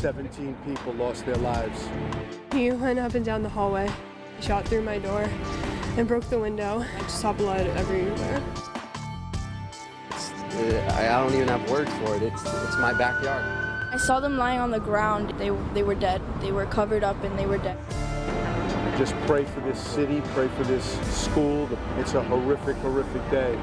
17 people lost their lives. He went up and down the hallway, shot through my door, and broke the window. I just saw blood everywhere. I don't even have words for it. It's my backyard. I saw them lying on the ground. They were dead. They were covered up and they were dead. Just pray for this city, pray for this school. It's a horrific, horrific day.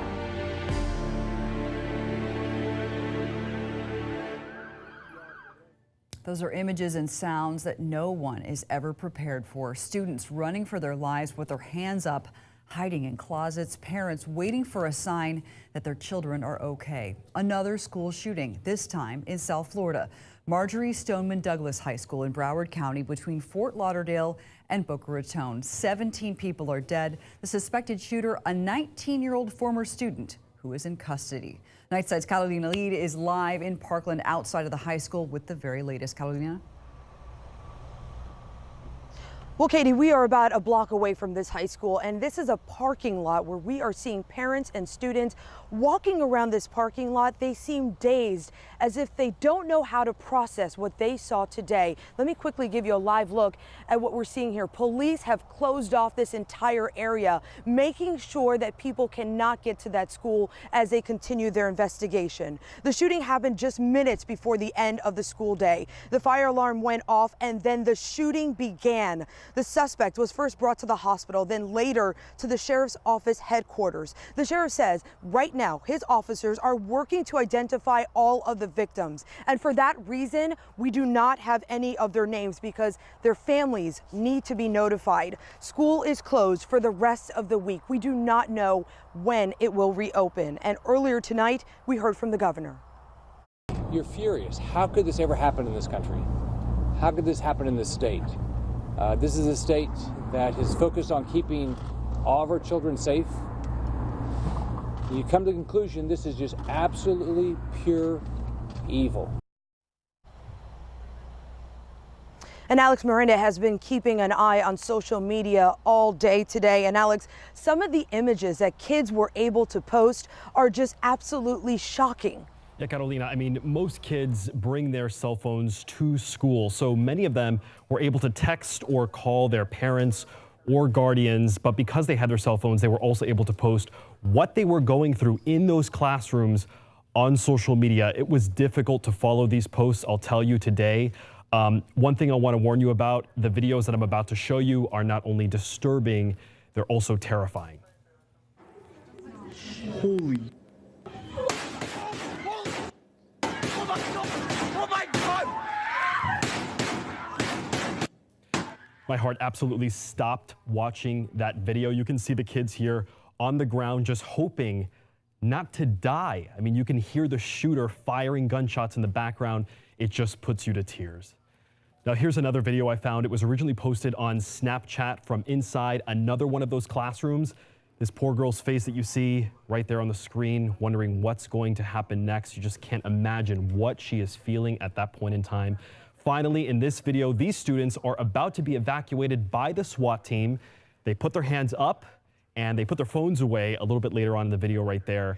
Those are images and sounds that no one is ever prepared for. Students running for their lives with their hands up, hiding in closets, parents waiting for a sign that their children are okay. Another school shooting, this time in South Florida. Marjorie Stoneman Douglas High School in Broward County between Fort Lauderdale and Boca Raton. 17 people are dead. The suspected shooter, a 19-year-old former student who is in custody. Nightside's Carolina Lead is live in Parkland outside of the high school with the very latest. Carolina? Well, Katie, we are about a block away from this high school, and this is a parking lot where we are seeing parents and students walking around this parking lot. They seem dazed, as if they don't know how to process what they saw today. Let me quickly give you a live look at what we're seeing here. Police have closed off this entire area, making sure that people cannot get to that school as they continue their investigation. The shooting happened just minutes before the end of the school day. The fire alarm went off, and then the shooting began. The suspect was first brought to the hospital, then later to the sheriff's office headquarters. The sheriff says right now his officers are working to identify all of the victims. And for that reason, we do not have any of their names because their families need to be notified. School is closed for the rest of the week. We do not know when it will reopen. And earlier tonight, we heard from the governor. You're furious. How could this ever happen in this country? How could this happen in this state? This is a state that is focused on keeping all of our children safe. You come to the conclusion this is just absolutely pure evil. And Alex Miranda has been keeping an eye on social media all day today. And Alex, some of the images that kids were able to post are just absolutely shocking. Yeah, Carolina, I mean, most kids bring their cell phones to school, so many of them were able to text or call their parents or guardians, but because they had their cell phones, they were also able to post what they were going through in those classrooms on social media. It was difficult to follow these posts, I'll tell you today. One thing I want to warn you about, the videos that I'm about to show you are not only disturbing, they're also terrifying. Holy. My heart absolutely stopped watching that video. You can see the kids here on the ground just hoping not to die. I mean, you can hear the shooter firing gunshots in the background. It just puts you to tears. Now, here's another video I found. It was originally posted on Snapchat from inside another one of those classrooms. This poor girl's face that you see right there on the screen, wondering what's going to happen next. You just can't imagine what she is feeling at that point in time. Finally, in this video, these students are about to be evacuated by the SWAT team. They put their hands up and they put their phones away a little bit later on in the video right there.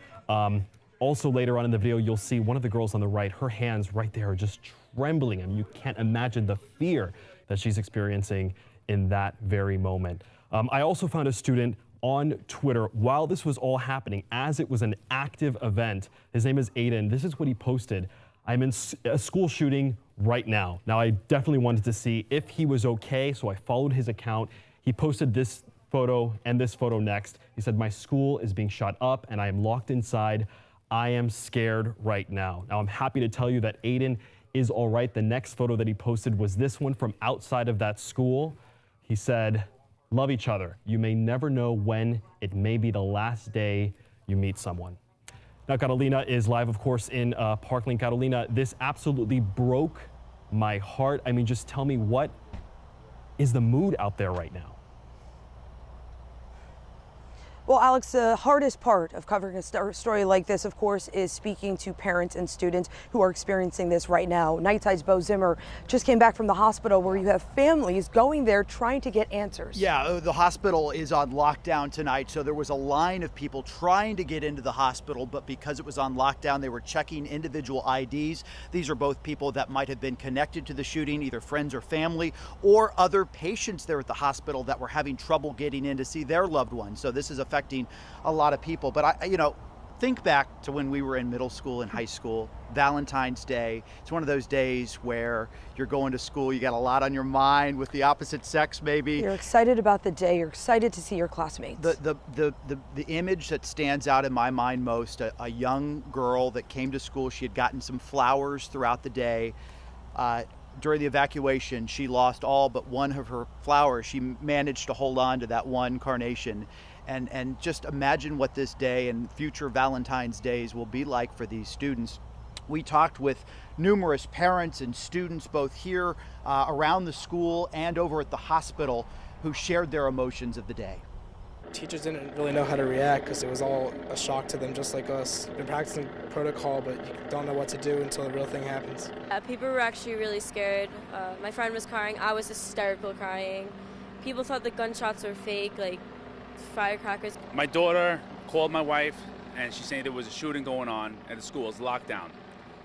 Also later on in the video, you'll see one of the girls on the right, her hands right there are just trembling. I mean, you can't imagine the fear that she's experiencing in that very moment. I also found a student on Twitter while this was all happening, as it was an active event. His name is Aiden. This is what he posted. I'm in a school shooting right now. Now, I definitely wanted to see if he was okay, so I followed his account. He posted this photo and this photo next. He said, "My school is being shot up and I am locked inside. I am scared right now." Now, I'm happy to tell you that Aiden is all right. The next photo that he posted was this one from outside of that school. He said, "Love each other. You may never know when it may be the last day you meet someone." Now, Carolina is live, of course, in Parkland. Carolina, this absolutely broke my heart. I mean, just tell me, what is the mood out there right now? Well, Alex, the hardest part of covering a story like this, of course, is speaking to parents and students who are experiencing this right now. Nightside's Bo Zimmer just came back from the hospital where you have families going there trying to get answers. Yeah, the hospital is on lockdown tonight, so there was a line of people trying to get into the hospital, but because it was on lockdown, they were checking individual IDs. These are both people that might have been connected to the shooting, either friends or family, or other patients there at the hospital that were having trouble getting in to see their loved ones. So this is affecting a lot of people. But think back to when we were in middle school and high school. Valentine's Day, it's one of those days where you're going to school, you got a lot on your mind with the opposite sex maybe. You're excited about the day, you're excited to see your classmates. The image that stands out in my mind most, a young girl that came to school, she had gotten some flowers throughout the day. During the evacuation, she lost all but one of her flowers. She managed to hold on to that one carnation. And just imagine what this day and future Valentine's Days will be like for these students. We talked with numerous parents and students, both here around the school and over at the hospital, who shared their emotions of the day. Teachers didn't really know how to react because it was all a shock to them, just like us. Been practicing protocol, but you don't know what to do until the real thing happens. People were actually really scared. My friend was crying. I was hysterical crying. People thought the gunshots were fake, like firecrackers. My daughter called my wife, and she's saying there was a shooting going on at the school. It's locked down.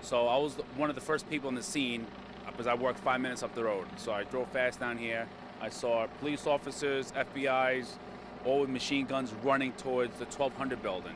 So I was one of the first people in the scene because I worked 5 minutes up the road. So I drove fast down here. I saw police officers, FBIs, all with machine guns running towards the 1200 building.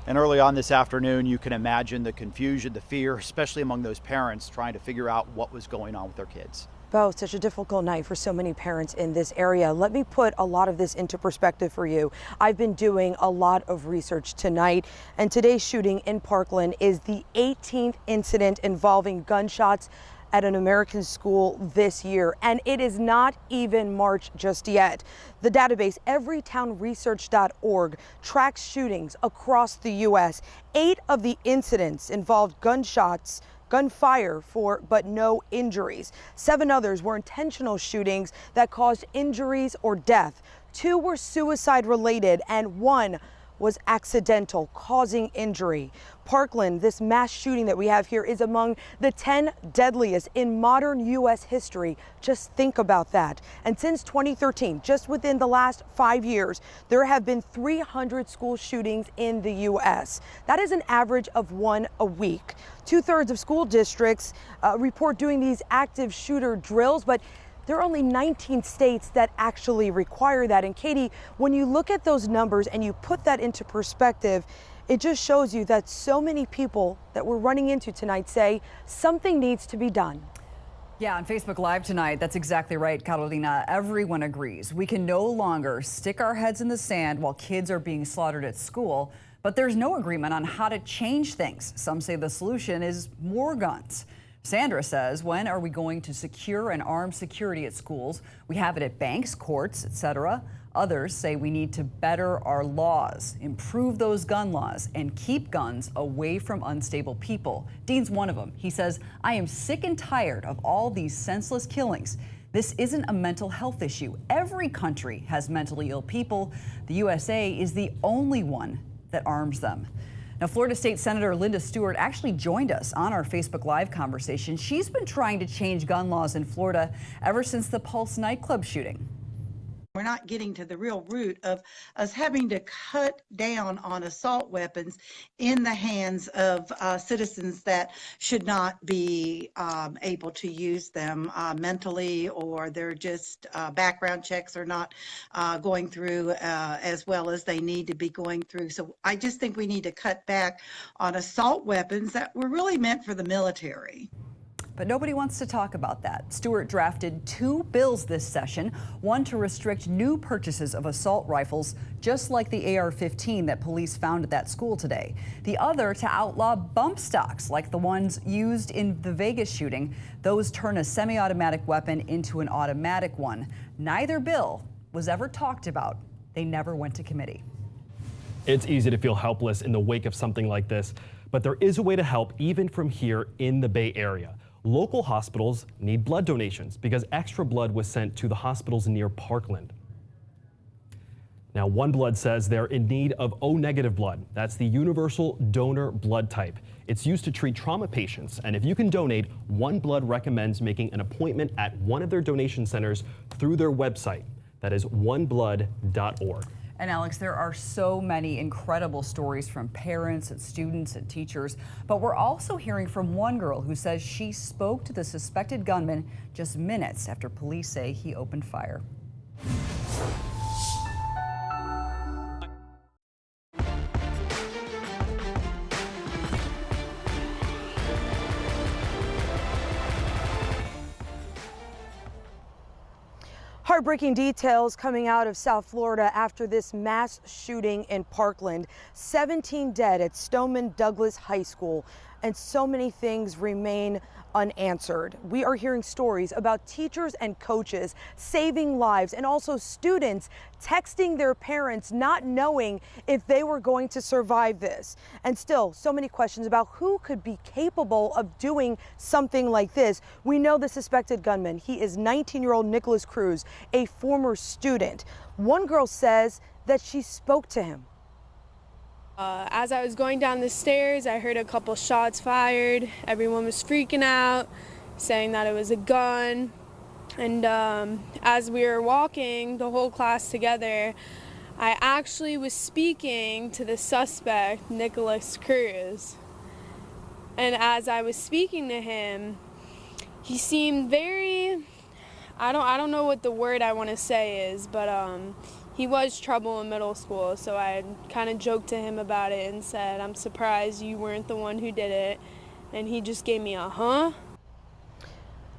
And early on this afternoon, you can imagine the confusion, the fear, especially among those parents trying to figure out what was going on with their kids. Bo, such a difficult night for so many parents in this area. Let me put a lot of this into perspective for you. I've been doing a lot of research tonight, and today's shooting in Parkland is the 18th incident involving gunshots at an American school this year, and it is not even March just yet. The database everytownresearch.org tracks shootings across the U.S. 8 of the incidents involved gunfire but no injuries. 7 others were intentional shootings that caused injuries or death. 2 were suicide related and 1 was accidental, causing injury. Parkland, this mass shooting that we have here, is among the 10 deadliest in modern U.S. history. Just think about that. And since 2013, just within the last 5 years, there have been 300 school shootings in the U.S. That is an average of 1 a week. 2/3 of school districts report doing these active shooter drills, but there are only 19 states that actually require that. And Katie, when you look at those numbers and you put that into perspective, it just shows you that so many people that we're running into tonight say something needs to be done. Yeah, on Facebook Live tonight, that's exactly right, Carolina. Everyone agrees. We can no longer stick our heads in the sand while kids are being slaughtered at school, but there's no agreement on how to change things. Some say the solution is more guns. Sandra says, when are we going to secure and arm security at schools? We have it at banks, courts, etc. Others say we need to better our laws, improve those gun laws, and keep guns away from unstable people. Dean's one of them. He says, I am sick and tired of all these senseless killings. This isn't a mental health issue. Every country has mentally ill people. The USA is the only one that arms them. Now, Florida State Senator Linda Stewart actually joined us on our Facebook Live conversation. She's been trying to change gun laws in Florida ever since the Pulse nightclub shooting. We're not getting to the real root of us having to cut down on assault weapons in the hands of citizens that should not be able to use them mentally, or they're just background checks are not going through as well as they need to be going through. So I just think we need to cut back on assault weapons that were really meant for the military. But nobody wants to talk about that. Stewart drafted 2 bills this session, one to restrict new purchases of assault rifles, just like the AR-15 that police found at that school today. The other to outlaw bump stocks, like the ones used in the Vegas shooting. Those turn a semi-automatic weapon into an automatic one. Neither bill was ever talked about. They never went to committee. It's easy to feel helpless in the wake of something like this, but there is a way to help even from here in the Bay Area. Local hospitals need blood donations because extra blood was sent to the hospitals near Parkland. Now, OneBlood says they're in need of O-negative blood. That's the universal donor blood type. It's used to treat trauma patients. And if you can donate, OneBlood recommends making an appointment at one of their donation centers through their website. That is oneblood.org. And Alex, there are so many incredible stories from parents and students and teachers, but we're also hearing from one girl who says she spoke to the suspected gunman just minutes after police say he opened fire. Heartbreaking details coming out of South Florida after this mass shooting in Parkland. 17 dead at Stoneman Douglas High School, and so many things remain unanswered. We are hearing stories about teachers and coaches saving lives, and also students texting their parents not knowing if they were going to survive this. And still, so many questions about who could be capable of doing something like this. We know the suspected gunman. He is 19-year-old Nicholas Cruz, a former student. One girl says that she spoke to him. As I was going down the stairs, I heard a couple shots fired. Everyone was freaking out, saying that it was a gun. And as we were walking, the whole class together, I actually was speaking to the suspect, Nicholas Cruz. And as I was speaking to him, he seemed very, I don't know what the word I want to say is, but he was trouble in middle school, so I kind of joked to him about it and said, "I'm surprised you weren't the one who did it." And he just gave me a huh.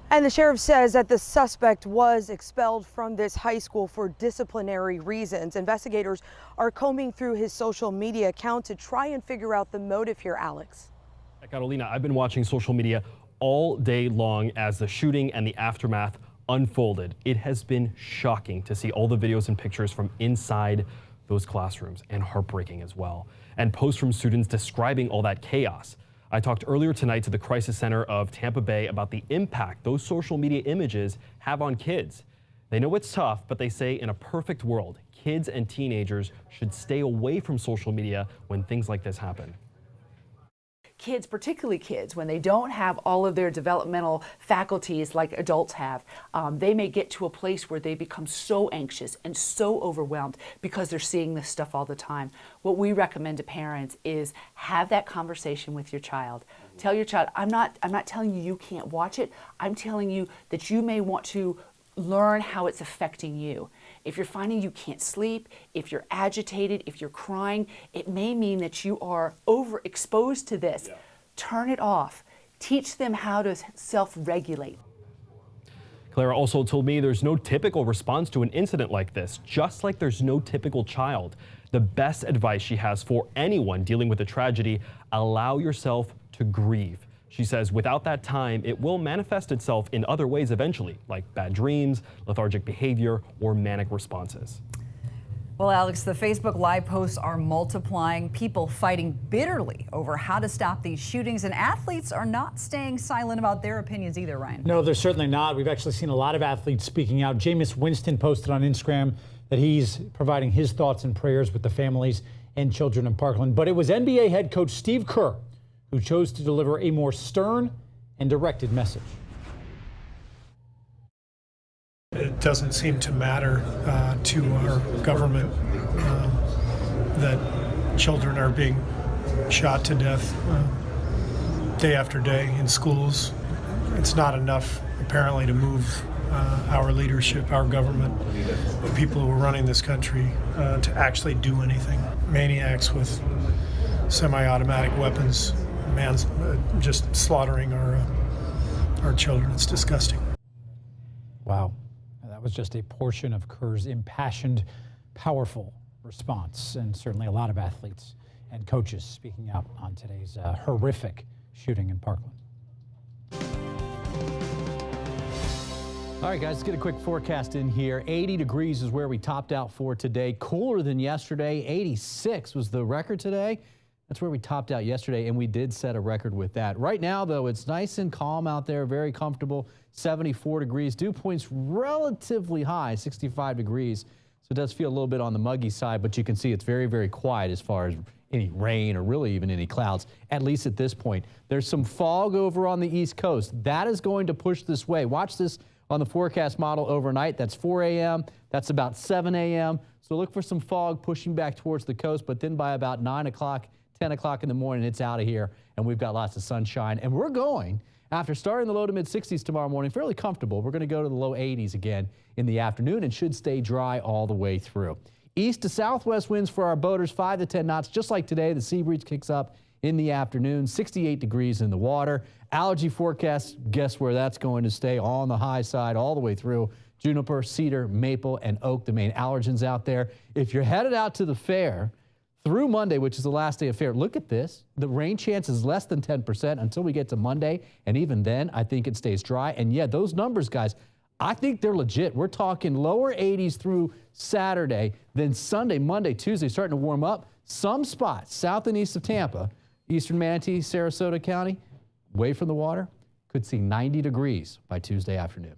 And the sheriff says that the suspect was expelled from this high school for disciplinary reasons. Investigators are combing through his social media account to try and figure out the motive here, Alex. Carolina, I've been watching social media all day long as the shooting and the aftermath unfolded. It has been shocking to see all the videos and pictures from inside those classrooms, and heartbreaking as well. And posts from students describing all that chaos. I talked earlier tonight to the Crisis Center of Tampa Bay about the impact those social media images have on kids. They know it's tough, but they say in a perfect world, kids and teenagers should stay away from social media when things like this happen. Kids, particularly kids, when they don't have all of their developmental faculties like adults have, they may get to a place where they become so anxious and so overwhelmed because they're seeing this stuff all the time. What we recommend to parents is have that conversation with your child. Tell your child, I'm not telling you can't watch it. I'm telling you that you may want to learn how it's affecting you. If you're finding you can't sleep, if you're agitated, if you're crying, it may mean that you are overexposed to this. Yeah. Turn it off. Teach them how to self-regulate. Clara also told me there's no typical response to an incident like this, just like there's no typical child. The best advice she has for anyone dealing with a tragedy, allow yourself to grieve. She says without that time, it will manifest itself in other ways eventually, like bad dreams, lethargic behavior, or manic responses. Well, Alex, the Facebook Live posts are multiplying, people fighting bitterly over how to stop these shootings, and athletes are not staying silent about their opinions either, Ryan. No, they're certainly not. We've actually seen a lot of athletes speaking out. Jameis Winston posted on Instagram that he's providing his thoughts and prayers with the families and children in Parkland. But it was NBA head coach Steve Kerr who chose to deliver a more stern and directed message. It doesn't seem to matter to our government that children are being shot to death day after day in schools. It's not enough, apparently, to move our leadership, our government, the people who are running this country to actually do anything. Maniacs with semi-automatic weapons, just slaughtering our children. It's disgusting. Wow. That was just a portion of Kerr's impassioned, powerful response, and certainly a lot of athletes and coaches speaking out on today's horrific shooting in Parkland. All right, guys, let's get a quick forecast in here. 80 degrees is where we topped out for today. Cooler than yesterday. 86 was the record today. That's where we topped out yesterday, and we did set a record with that. Right now, though, it's nice and calm out there, very comfortable, 74 degrees. Dew point's relatively high, 65 degrees. So it does feel a little bit on the muggy side, but you can see it's very, very quiet as far as any rain or really even any clouds, at least at this point. There's some fog over on the East Coast. That is going to push this way. Watch this on the forecast model overnight. That's 4 a.m. That's about 7 a.m. So look for some fog pushing back towards the coast, but then by about 9 o'clock, 10 o'clock in the morning, it's out of here, and we've got lots of sunshine. And we're going, after starting the low to mid 60s tomorrow morning, fairly comfortable. We're going to go to the low 80s again in the afternoon and should stay dry all the way through. East to southwest winds for our boaters, 5 to 10 knots. Just like today, the sea breeze kicks up in the afternoon, 68 degrees in the water. Allergy forecast, guess where that's going to stay? On the high side all the way through. Juniper, cedar, maple, and oak, the main allergens out there. If you're headed out to the fair through Monday, which is the last day of fair, look at this. The rain chance is less than 10% until we get to Monday, and even then, I think it stays dry. And yeah, those numbers, guys, I think they're legit. We're talking lower 80s through Saturday, then Sunday, Monday, Tuesday, starting to warm up. Some spots south and east of Tampa, eastern Manatee, Sarasota County, away from the water, could see 90 degrees by Tuesday afternoon.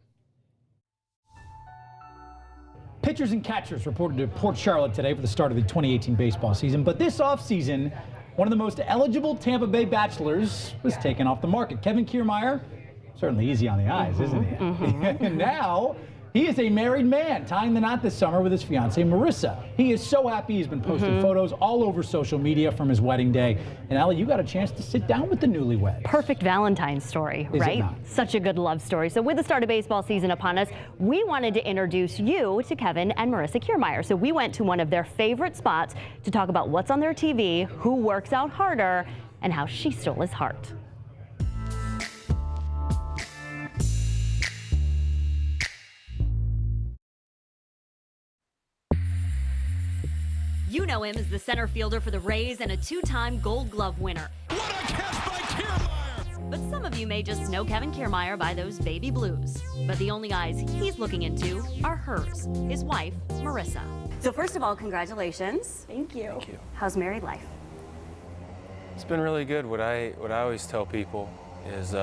Pitchers and catchers reported to Port Charlotte today for the start of the 2018 baseball season. But this offseason, one of the most eligible Tampa Bay bachelors was taken off the market. Kevin Kiermaier, certainly easy on the eyes, isn't he? And now he is a married man, tying the knot this summer with his fiancée, Marissa. He is so happy. He's been posting photos all over social media from his wedding day. And Allie, you got a chance to sit down with the newlyweds. Perfect Valentine's story, Is it right? not? Such a good love story. So with the start of baseball season upon us, we wanted to introduce you to Kevin and Marissa Kiermaier. So we went to one of their favorite spots to talk about what's on their TV, who works out harder, and how she stole his heart. You know him as the center fielder for the Rays and a two-time Gold Glove winner. What a catch by Kiermaier! But some of you may just know Kevin Kiermaier by those baby blues. But the only eyes he's looking into are hers, his wife, Marissa. So first of all, congratulations. Thank you. Thank you. How's married life? It's been really good. What I always tell people is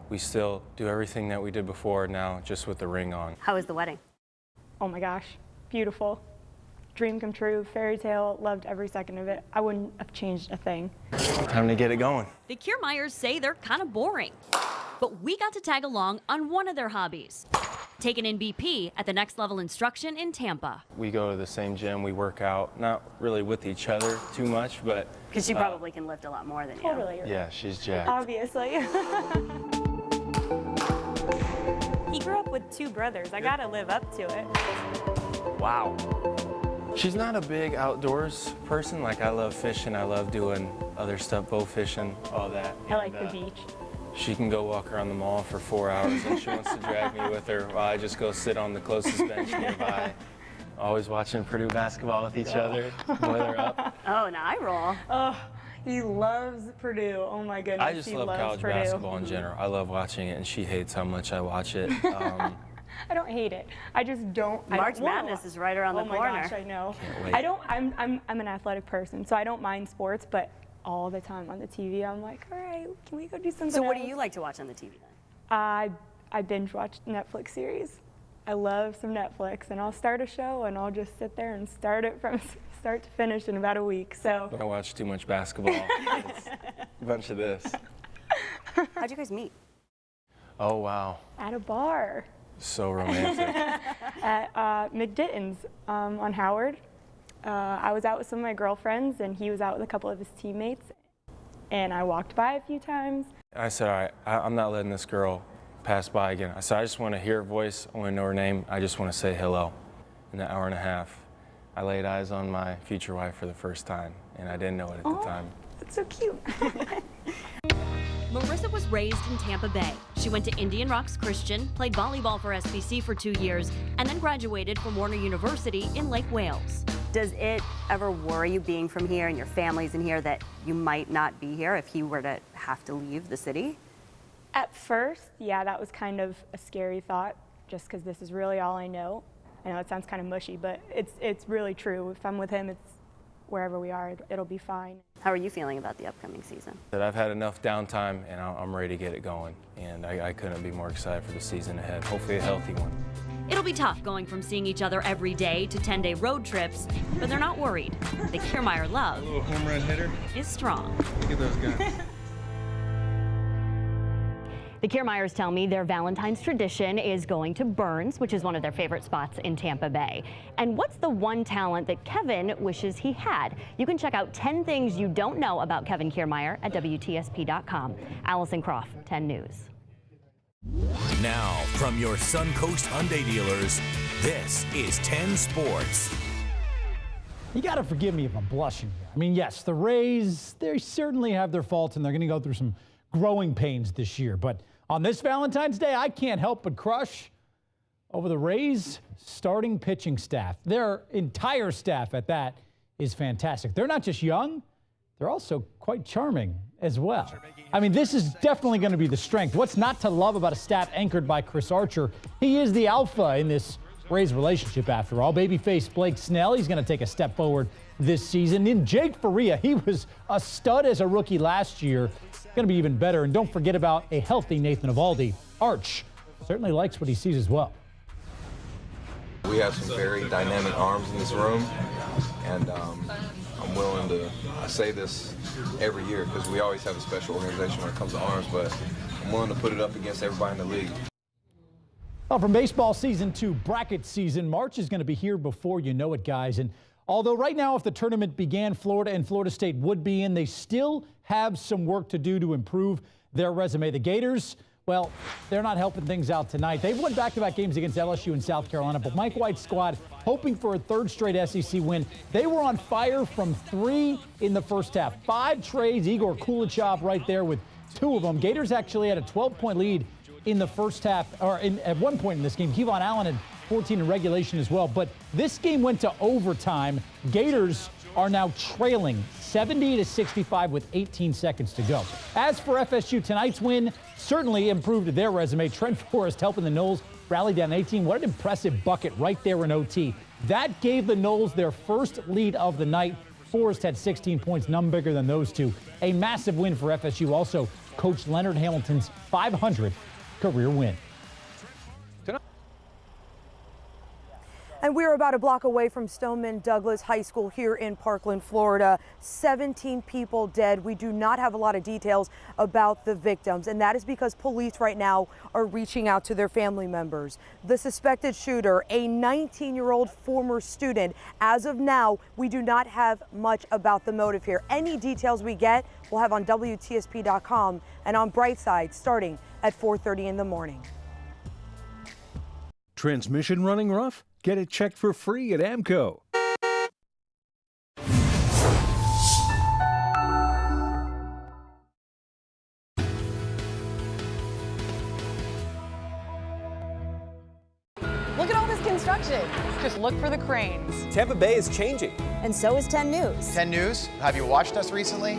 we still do everything that we did before now, just with the ring on. How was the wedding? Oh my gosh, beautiful. Dream come true, fairy tale, loved every second of it. I wouldn't have changed a thing. Time to get it going. The Kiermaiers say they're kind of boring. But we got to tag along on one of their hobbies, taking in BP at the Next Level Instruction in Tampa. We go to the same gym, we work out, not really with each other too much, but... Because she probably can lift a lot more than you. Totally. Yeah, she's jacked. Obviously. He grew up with two brothers. I gotta live up to it. Wow. She's not a big outdoors person. Like, I love fishing, I love doing other stuff, bow fishing, all that. I like the beach. She can go walk around the mall for 4 hours and she wants to drag me with her while I just go sit on the closest bench nearby. Always watching Purdue basketball with each other, boiler up. Oh, now I roll. Oh, he loves Purdue. Oh my goodness. I just he love loves college Purdue. basketball in general. I love watching it and she hates how much I watch it. I don't hate it. I just don't. March Madness is right around the corner. Oh my gosh, I know. Can't wait. I don't. I'm an athletic person, so I don't mind sports, but all the time on the TV, I'm like, all right, can we go do something? So what do else? you like to watch on the TV then? I binge watch Netflix series. I love some Netflix, and I'll start a show, and I'll just sit there and start it from start to finish in about a week. So. I watch too much basketball. It's a bunch of this. How'd you guys meet? Oh, wow. At a bar. So romantic. At McDitton's on Howard. I was out with some of my girlfriends, and he was out with a couple of his teammates. And I walked by a few times. I said, all right, I'm not letting this girl pass by again. I said, I just want to hear her voice. I want to know her name. I just want to say hello. In an hour and a half, I laid eyes on my future wife for the first time, and I didn't know it at the time. That's so cute. Marissa was raised in Tampa Bay. She went to Indian Rocks Christian, played volleyball for SBC for 2 years, and then graduated from Warner University in Lake Wales. Does it ever worry you being from here and your family's in here that you might not be here if you were to have to leave the city? At first, yeah, that was kind of a scary thought, just because this is really all I know. I know it sounds kind of mushy, but it's really true. If I'm with him, it's wherever we are, it'll be fine. How are you feeling about the upcoming season? That I've had enough downtime, and I'm ready to get it going. And I couldn't be more excited for the season ahead. Hopefully a healthy one. It'll be tough going from seeing each other every day to 10-day road trips, but they're not worried. The Kiermaier love home run hitter is strong. Look at those guys. The Kiermaiers tell me their Valentine's tradition is going to Burns, which is one of their favorite spots in Tampa Bay. And what's the one talent that Kevin wishes he had? You can check out 10 things you don't know about Kevin Kiermaier at WTSP.com. Allison Croft, 10 News. Now, from your Suncoast Hyundai dealers, this is 10 Sports. You got to forgive me if I'm blushing here. I mean, yes, the Rays, they certainly have their faults, and they're going to go through some growing pains this year. But on this Valentine's Day, I can't help but crush over the Rays' starting pitching staff. Their entire staff at that is fantastic. They're not just young, they're also quite charming as well. I mean, this is definitely going to be the strength. What's not to love about a staff anchored by Chris Archer? He is the alpha in this Rays relationship, after all. Babyface Blake Snell, he's going to take a step forward this season. And Jake Faria, he was a stud as a rookie last year. Going to be even better. And don't forget about a healthy Nathan Eovaldi. Arch certainly likes what he sees as well. We have some very dynamic arms in this room, and I'm willing to, I say this every year because we always have a special organization when it comes to arms, but I'm willing to put it up against everybody in the league. Well, from baseball season to bracket season, March is going to be here before you know it, guys. And although right now, if the tournament began, Florida and Florida State would be in, they still have some work to do to improve their resume. The Gators, well, they're not helping things out tonight. They've won back-to-back games against LSU and South Carolina, but Mike White's squad hoping for a third straight SEC win. They were on fire from 3 in the first half. 5 trays, Igor Kulichov right there with 2 of them. Gators actually had a 12-point lead in the first half, or at one point in this game. Kevon Allen had 14 in regulation as well. But this game went to overtime. Gators are now trailing 70-65 with 18 seconds to go. As for FSU, tonight's win certainly improved their resume. Trent Forrest helping the Noles rally down 18. What an impressive bucket right there in OT. That gave the Noles their first lead of the night. Forrest had 16 points, none bigger than those two. A massive win for FSU. Also, Coach Leonard Hamilton's 500th career win. And we're about a block away from Stoneman Douglas High School here in Parkland, Florida. 17 people dead. We do not have a lot of details about the victims, and that is because police right now are reaching out to their family members. The suspected shooter, a 19-year-old former student. As of now, we do not have much about the motive here. Any details we get, we'll have on WTSP.com and on Brightside starting at 4:30 in the morning. Transmission running rough? Get it checked for free at AMCO. Look at all this construction. Just look for the cranes. Tampa Bay is changing. And so is 10 News. 10 News, have you watched us recently?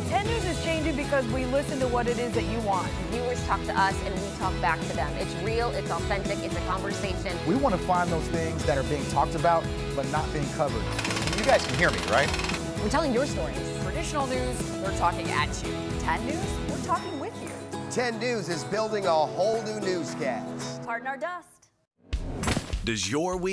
10 News is changing because we listen to what it is that you want. Viewers talk to us and we talk back to them. It's real, it's authentic, it's a conversation. We want to find those things that are being talked about but not being covered. You guys can hear me, right? We're telling your stories. Traditional news, we're talking at you. 10 News, we're talking with you. 10 News is building a whole new newscast. Pardon our dust. Does your week